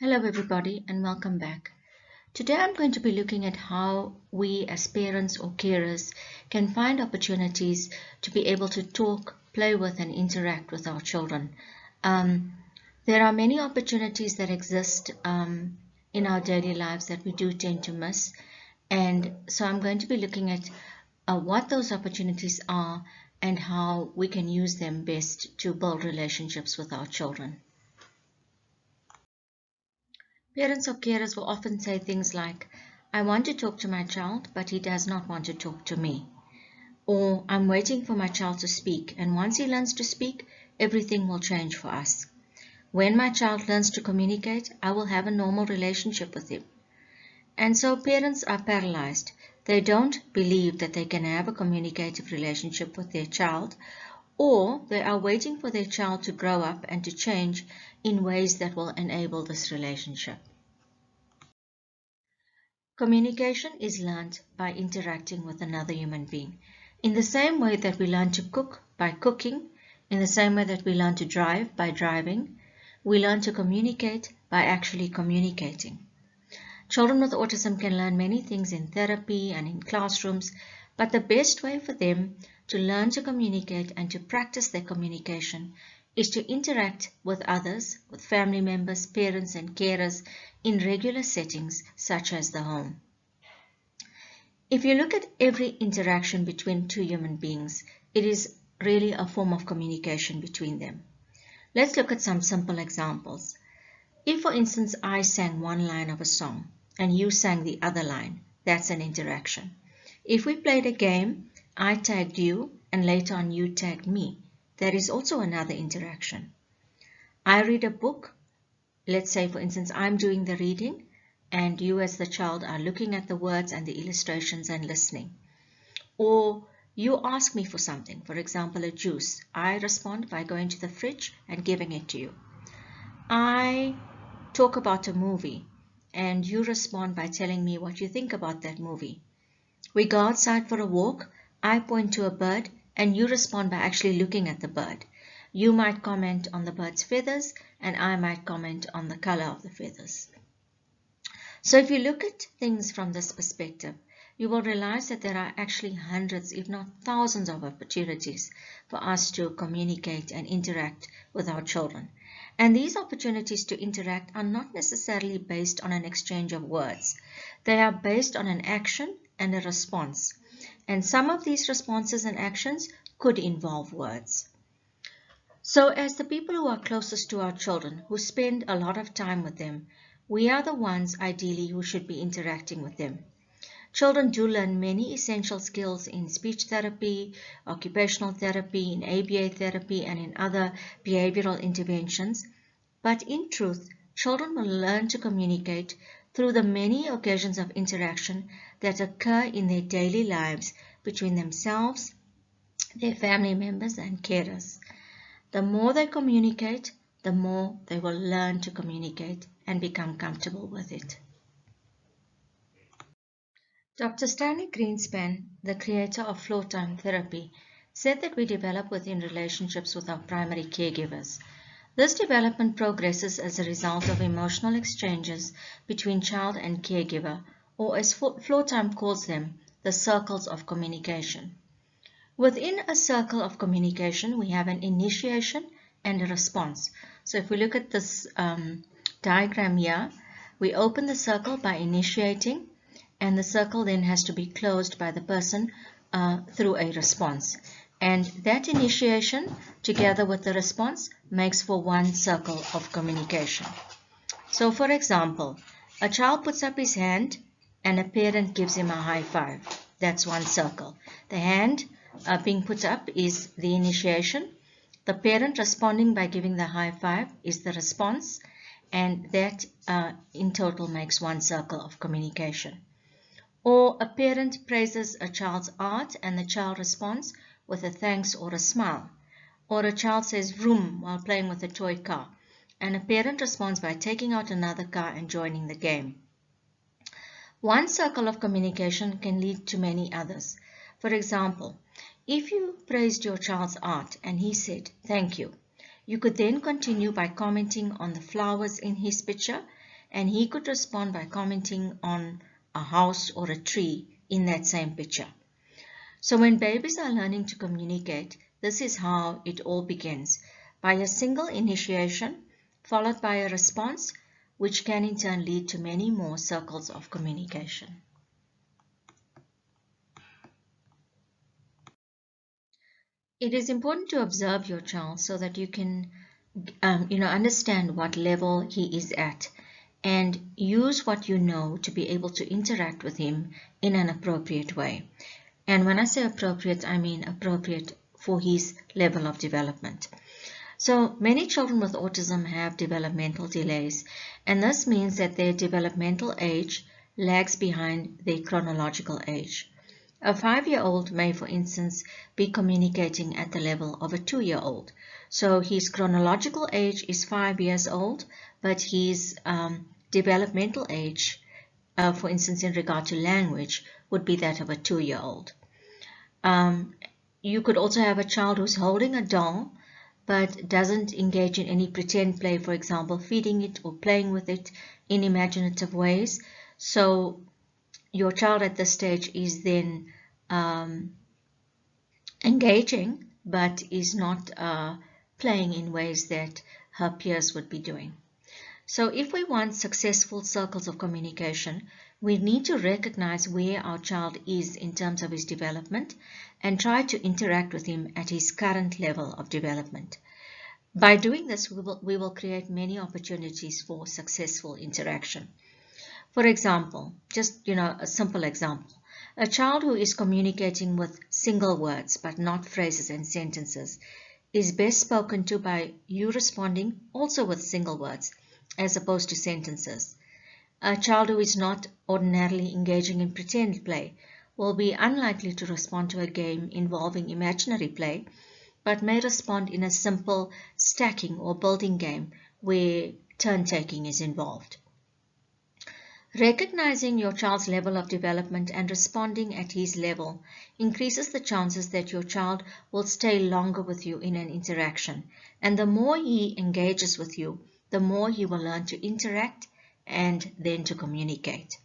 Hello everybody and welcome back. Today I'm going to be looking at how we as parents or carers can find opportunities to be able to talk, play with and interact with our children. There are many opportunities that exist in our daily lives that we do tend to miss, and so I'm going to be looking at what those opportunities are and how we can use them best to build relationships with our children. Parents or carers will often say things like, I want to talk to my child, but he does not want to talk to me. Or, I'm waiting for my child to speak, and once he learns to speak, everything will change for us. When my child learns to communicate, I will have a normal relationship with him. And so parents are paralyzed. They don't believe that they can have a communicative relationship with their child, or they are waiting for their child to grow up and to change in ways that will enable this relationship. Communication is learned by interacting with another human being. In the same way that we learn to cook by cooking, in the same way that we learn to drive by driving, we learn to communicate by actually communicating. Children with autism can learn many things in therapy and in classrooms, but the best way for them to learn to communicate and to practice their communication is to interact with others, with family members, parents and carers in regular settings such as the home. If you look at every interaction between two human beings, it is really a form of communication between them. Let's look at some simple examples. If, for instance, I sang one line of a song and you sang the other line, that's an interaction. If we played a game, I tagged you and later on you tagged me, that is also another interaction. I read a book, let's say for instance I'm doing the reading and you as the child are looking at the words and the illustrations and listening. Or you ask me for something, for example a juice. I respond by going to the fridge and giving it to you. I talk about a movie and you respond by telling me what you think about that movie. We go outside for a walk, I point to a bird and you respond by actually looking at the bird. You might comment on the bird's feathers and I might comment on the color of the feathers. So if you look at things from this perspective, you will realize that there are actually hundreds, if not thousands of opportunities for us to communicate and interact with our children. And these opportunities to interact are not necessarily based on an exchange of words. They are based on an action and a response. And some of these responses and actions could involve words. So as the people who are closest to our children, who spend a lot of time with them, we are the ones ideally who should be interacting with them. Children do learn many essential skills in speech therapy, occupational therapy, in ABA therapy, and in other behavioral interventions. But in truth, children will learn to communicate through the many occasions of interaction that occur in their daily lives between themselves, their family members, and carers. The more they communicate, the more they will learn to communicate and become comfortable with it. Dr. Stanley Greenspan, the creator of floor time therapy, said that we develop within relationships with our primary caregivers. This development progresses as a result of emotional exchanges between child and caregiver, or as floor time calls them, the circles of communication. Within a circle of communication, we have an initiation and a response. So if we look at this diagram here, we open the circle by initiating, and the circle then has to be closed by the person through a response. And that initiation, together with the response, makes for one circle of communication. So for example, a child puts up his hand and a parent gives him a high five. That's one circle. The hand being put up is the initiation. The parent responding by giving the high five is the response. And that in total makes one circle of communication. Or a parent praises a child's art and the child responds with a thanks or a smile. Or a child says vroom while playing with a toy car, and a parent responds by taking out another car and joining the game. One circle of communication can lead to many others. For example, if you praised your child's art and he said thank you, you could then continue by commenting on the flowers in his picture and he could respond by commenting on a house or a tree in that same picture. So when babies are learning to communicate, this is how it all begins, by a single initiation followed by a response, which can in turn lead to many more circles of communication. It is important to observe your child so that you can understand what level he is at and use what you know to be able to interact with him in an appropriate way. And when I say appropriate, I mean appropriate for his level of development. So many children with autism have developmental delays, and this means that their developmental age lags behind their chronological age. A 5-year-old may, for instance, be communicating at the level of a 2-year-old. So his chronological age is 5 years old, but his developmental age, for instance, in regard to language, would be that of a 2-year-old. You could also have a child who's holding a doll, but doesn't engage in any pretend play, for example, feeding it or playing with it in imaginative ways. So your child at this stage is then engaging, but is not playing in ways that her peers would be doing. So if we want successful circles of communication, we need to recognize where our child is in terms of his development and try to interact with him at his current level of development. By doing this, we will create many opportunities for successful interaction. For example, just a simple example, a child who is communicating with single words but not phrases and sentences is best spoken to by you responding also with single words as opposed to sentences. A child who is not ordinarily engaging in pretend play will be unlikely to respond to a game involving imaginary play, but may respond in a simple stacking or building game where turn-taking is involved. Recognizing your child's level of development and responding at his level increases the chances that your child will stay longer with you in an interaction, and the more he engages with you, the more he will learn to interact and then to communicate.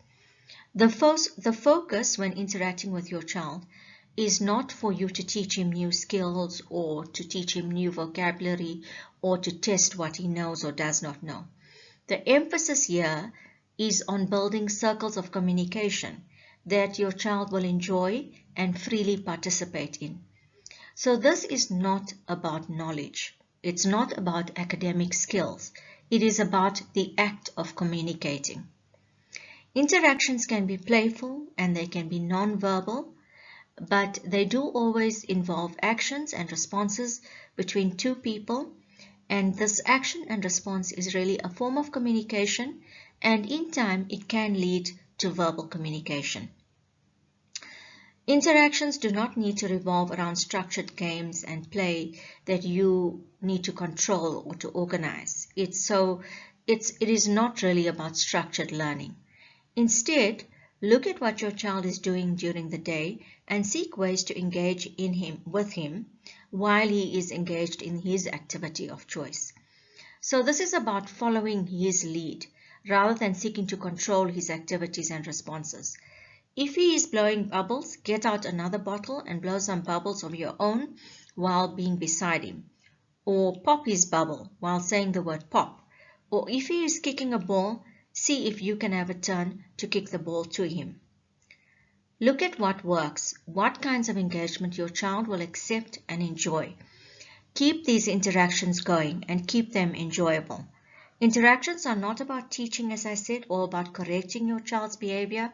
The focus when interacting with your child is not for you to teach him new skills or to teach him new vocabulary or to test what he knows or does not know. The emphasis here is on building circles of communication that your child will enjoy and freely participate in. So this is not about knowledge. It's not about academic skills. It is about the act of communicating. Interactions can be playful and they can be non-verbal, but they do always involve actions and responses between two people, and this action and response is really a form of communication, and in time it can lead to verbal communication. Interactions do not need to revolve around structured games and play that you need to control or to organize. It is not really about structured learning. Instead, look at what your child is doing during the day and seek ways to engage with him while he is engaged in his activity of choice. So this is about following his lead rather than seeking to control his activities and responses. If he is blowing bubbles, get out another bottle and blow some bubbles of your own while being beside him. Or pop his bubble while saying the word pop. Or if he is kicking a ball, see if you can have a turn to kick the ball to him. Look at what works, what kinds of engagement your child will accept and enjoy. Keep these interactions going and keep them enjoyable. Interactions are not about teaching, as I said, or about correcting your child's behavior,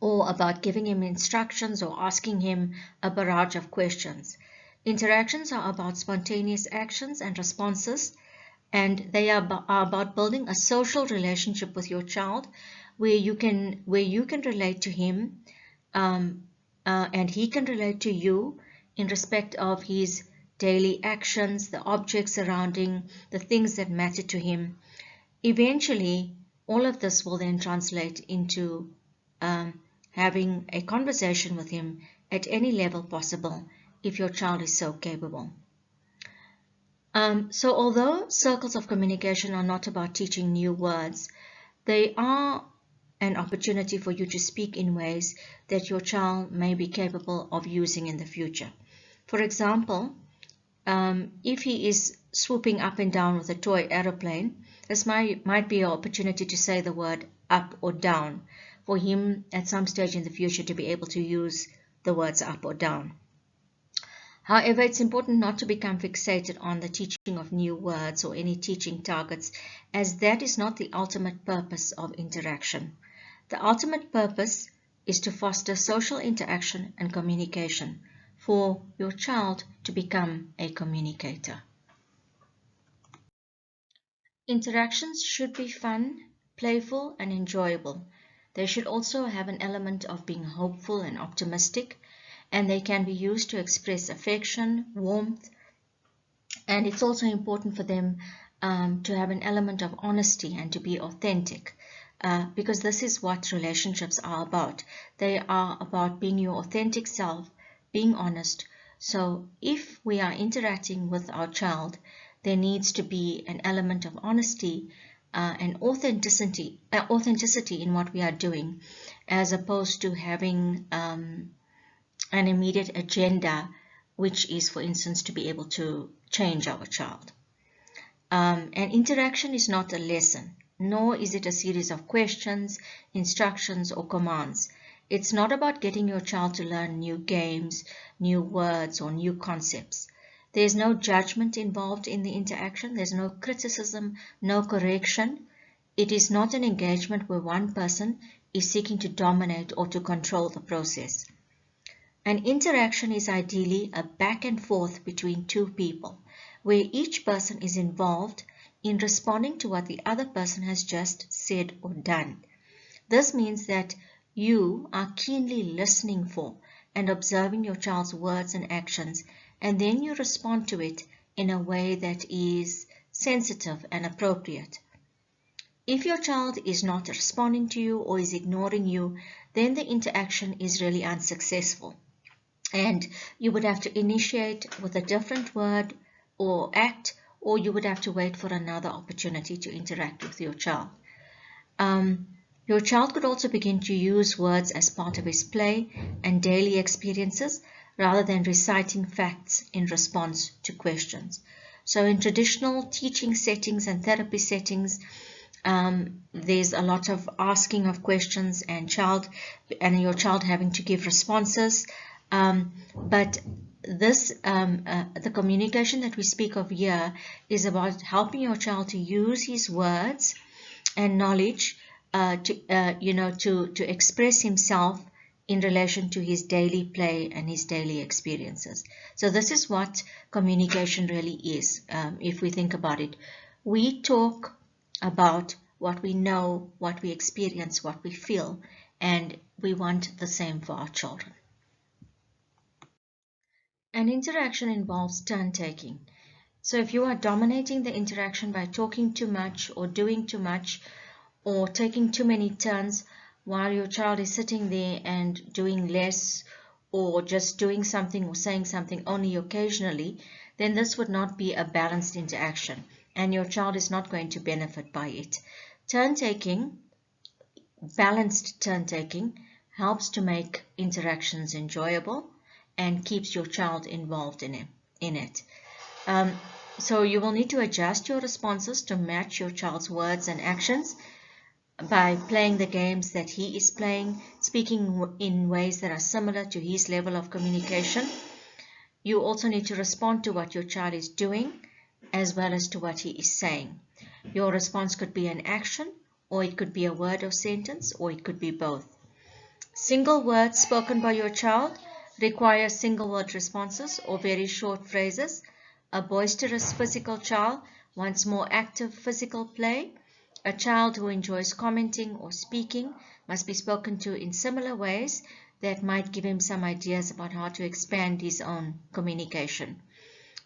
or about giving him instructions or asking him a barrage of questions. Interactions are about spontaneous actions and responses, and they are about building a social relationship with your child where you can relate to him and he can relate to you in respect of his daily actions, the objects surrounding, the things that matter to him. Eventually, all of this will then translate into having a conversation with him at any level possible if your child is so capable. So although circles of communication are not about teaching new words, They are an opportunity for you to speak in ways that your child may be capable of using in the future. For example, if he is swooping up and down with a toy aeroplane, this might be an opportunity to say the word up or down for him at some stage in the future to be able to use the words up or down. However, it's important not to become fixated on the teaching of new words or any teaching targets, as that is not the ultimate purpose of interaction. The ultimate purpose is to foster social interaction and communication, for your child to become a communicator. Interactions should be fun, playful, and enjoyable. They should also have an element of being hopeful and optimistic, and they can be used to express affection, warmth, and it's also important for them to have an element of honesty and to be authentic. Because this is what relationships are about. They are about being your authentic self, being honest. So if we are interacting with our child, there needs to be an element of honesty and authenticity in what we are doing, as opposed to having an immediate agenda, which is, for instance, to be able to change our child. And interaction is not a lesson, nor is it a series of questions, instructions, or commands. It's not about getting your child to learn new games, new words, or new concepts. There's no judgment involved in the interaction. There's no criticism, no correction. It is not an engagement where one person is seeking to dominate or to control the process. An interaction is ideally a back and forth between two people, where each person is involved in responding to what the other person has just said or done. This means that you are keenly listening for and observing your child's words and actions, and then you respond to it in a way that is sensitive and appropriate. If your child is not responding to you or is ignoring you, then the interaction is really unsuccessful. And you would have to initiate with a different word or act, or you would have to wait for another opportunity to interact with your child. Your child could also begin to use words as part of his play and daily experiences rather than reciting facts in response to questions. So in traditional teaching settings and therapy settings, there's a lot of asking of questions and your child having to give responses. But the communication that we speak of here is about helping your child to use his words and knowledge to express himself in relation to his daily play and his daily experiences. So this is what communication really is. If we think about it, we talk about what we know, what we experience, what we feel, and we want the same for our children. An interaction involves turn-taking. So if you are dominating the interaction by talking too much or doing too much or taking too many turns while your child is sitting there and doing less or just doing something or saying something only occasionally, then this would not be a balanced interaction and your child is not going to benefit by it. Turn-taking, balanced turn-taking, helps to make interactions enjoyable and keeps your child involved in it. So you will need to adjust your responses to match your child's words and actions by playing the games that he is playing, speaking in ways that are similar to his level of communication. You also need to respond to what your child is doing as well as to what he is saying. Your response could be an action, or it could be a word or sentence, or it could be both. Single words spoken by your child require single word responses or very short phrases. A boisterous physical child wants more active physical play. A child who enjoys commenting or speaking must be spoken to in similar ways that might give him some ideas about how to expand his own communication.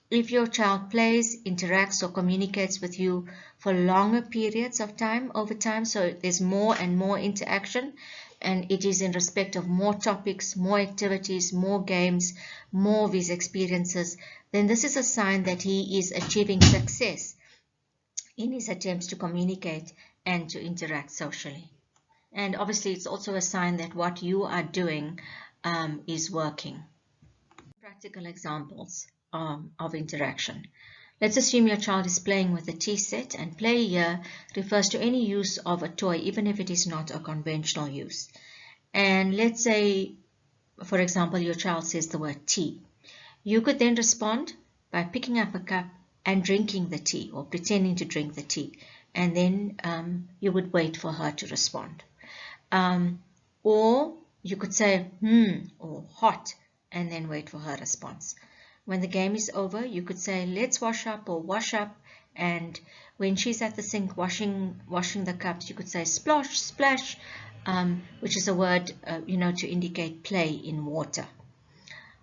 If your child plays, interacts, or communicates with you for longer periods of time, over time, so there's more and more interaction, and it is in respect of more topics, more activities, more games, more of his experiences, then this is a sign that he is achieving success in his attempts to communicate and to interact socially. And obviously it's also a sign that what you are doing is working. Practical examples of interaction. Let's assume your child is playing with a tea set, and play here refers to any use of a toy, even if it is not a conventional use. And let's say, for example, your child says the word tea. You could then respond by picking up a cup and drinking the tea, or pretending to drink the tea, and then you would wait for her to respond. Or you could say or hot, and then wait for her response. When the game is over, you could say let's wash up or wash up, and when she's at the sink washing the cups, you could say splosh, splash, which is a word to indicate play in water.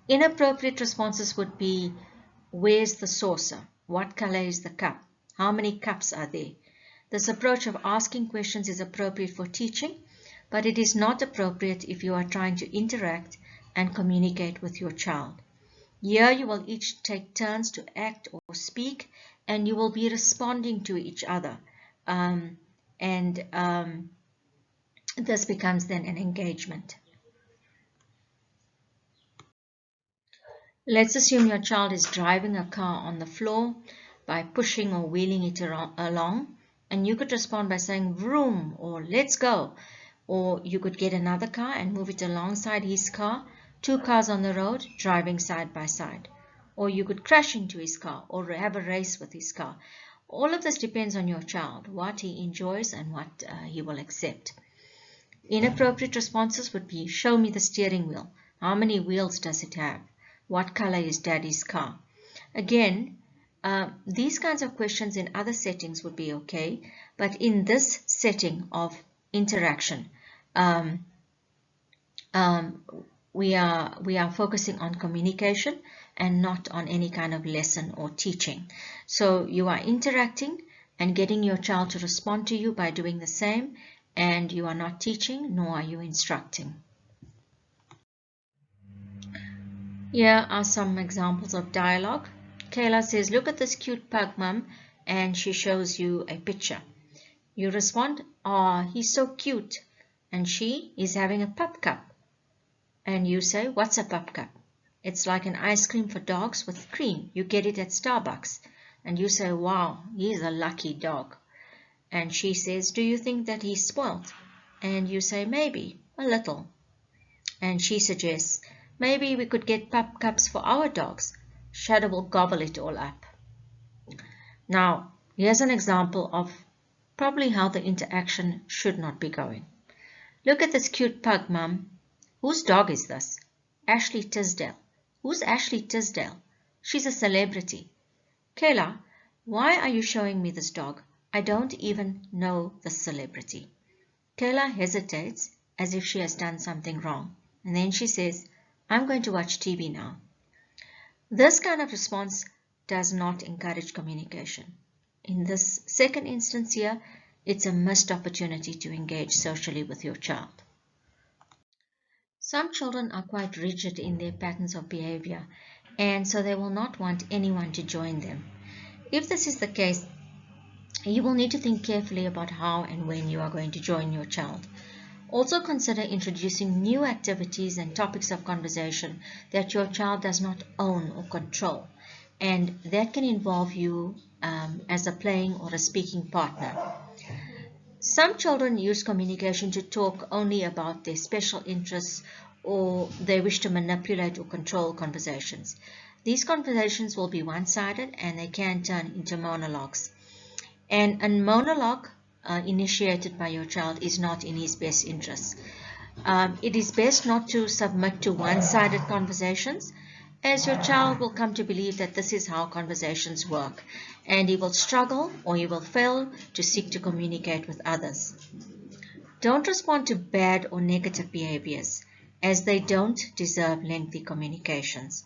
Inappropriate responses would be, where's the saucer? What color is the cup? How many cups are there? This approach of asking questions is appropriate for teaching, but it is not appropriate if you are trying to interact and communicate with your child. Here you will each take turns to act or speak, and you will be responding to each other. This becomes then an engagement. Let's assume your child is driving a car on the floor by pushing or wheeling it along, and you could respond by saying vroom or let's go. Or you could get another car and move it alongside his car, 2 cars on the road driving side by side. Or you could crash into his car or have a race with his car. All of this depends on your child, what he enjoys and what he will accept. Inappropriate responses would be, show me the steering wheel. How many wheels does it have? What color is daddy's car? Again, these kinds of questions in other settings would be okay, but in this setting of interaction, we are focusing on communication and not on any kind of lesson or teaching. So you are interacting and getting your child to respond to you by doing the same, and you are not teaching nor are you instructing. Here are some examples of dialogue. Kayla says, look at this cute pug, Mum, and she shows you a picture. You respond, ah, he's so cute, and she is having a pup cup. And you say, what's a pup cup? It's like an ice cream for dogs with cream. You get it at Starbucks. And you say, wow, he's a lucky dog. And she says, do you think that he's spoiled? And you say, maybe, a little. And she suggests, maybe we could get pup cups for our dogs. Shadow will gobble it all up. Now, here's an example of probably how the interaction should not be going. Look at this cute pug, Mum. Whose dog is this? Ashley Tisdale. Who's Ashley Tisdale? She's a celebrity. Kayla, why are you showing me this dog? I don't even know the celebrity. Kayla hesitates as if she has done something wrong. And then she says, I'm going to watch TV now. This kind of response does not encourage communication. In this second instance here, it's a missed opportunity to engage socially with your child. Some children are quite rigid in their patterns of behavior, and so they will not want anyone to join them. If this is the case, you will need to think carefully about how and when you are going to join your child. Also consider introducing new activities and topics of conversation that your child does not own or control, and that can involve you as a playing or a speaking partner. Some children use communication to talk only about their special interests, or they wish to manipulate or control conversations. These conversations will be one-sided and they can turn into monologues. And a monologue initiated by your child is not in his best interests. It is best not to submit to one-sided conversations, as your child will come to believe that this is how conversations work, and he will struggle or he will fail to seek to communicate with others. Don't respond to bad or negative behaviors, as they don't deserve lengthy communications.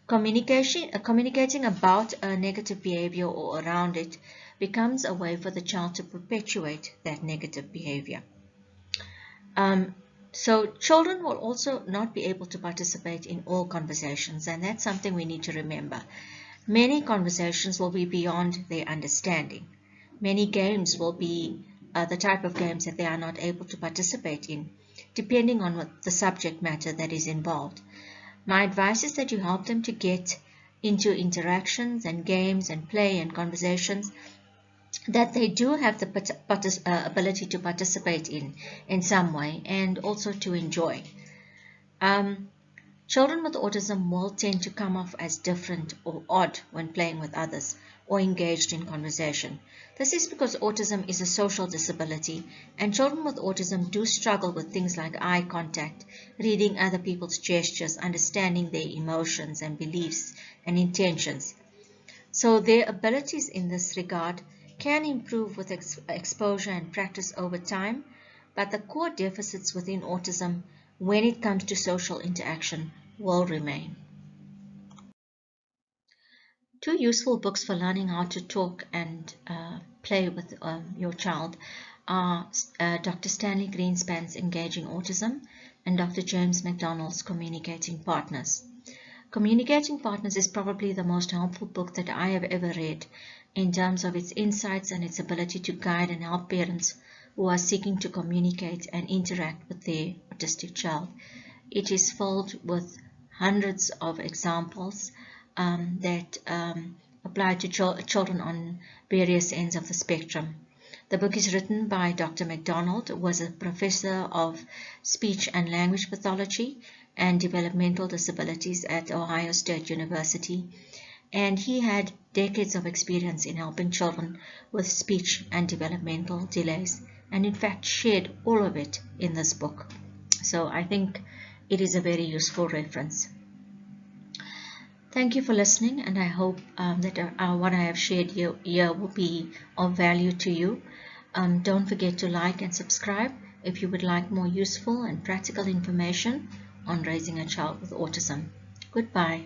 Communicating about a negative behavior or around it becomes a way for the child to perpetuate that negative behavior. So children will also not be able to participate in all conversations, and that's something we need to remember. Many conversations will be beyond their understanding. Many games will be the type of games that they are not able to participate in, depending on what the subject matter that is involved. My advice is that you help them to get into interactions and games and play and conversations that they do have the ability to participate in some way, and also to enjoy. Children with autism will tend to come off as different or odd when playing with others or engaged in conversation. This is because autism is a social disability, and children with autism do struggle with things like eye contact, reading other people's gestures, understanding their emotions and beliefs and intentions. So their abilities in this regard can improve with exposure and practice over time, but the core deficits within autism when it comes to social interaction will remain. Two useful books for learning how to talk and play with your child are Dr. Stanley Greenspan's Engaging Autism and Dr. James McDonald's Communicating Partners. Communicating Partners is probably the most helpful book that I have ever read in terms of its insights and its ability to guide and help parents who are seeking to communicate and interact with their autistic child. It is filled with hundreds of examples that apply to children on various ends of the spectrum. The book is written by Dr. McDonald, who was a professor of speech and language pathology and developmental disabilities at Ohio State University, and he had decades of experience in helping children with speech and developmental delays, and in fact shared all of it in this book. So I think it is a very useful reference. Thank you for listening, and I hope that what I have shared here will be of value to you. Don't forget to like and subscribe if you would like more useful and practical information on raising a child with autism. Goodbye.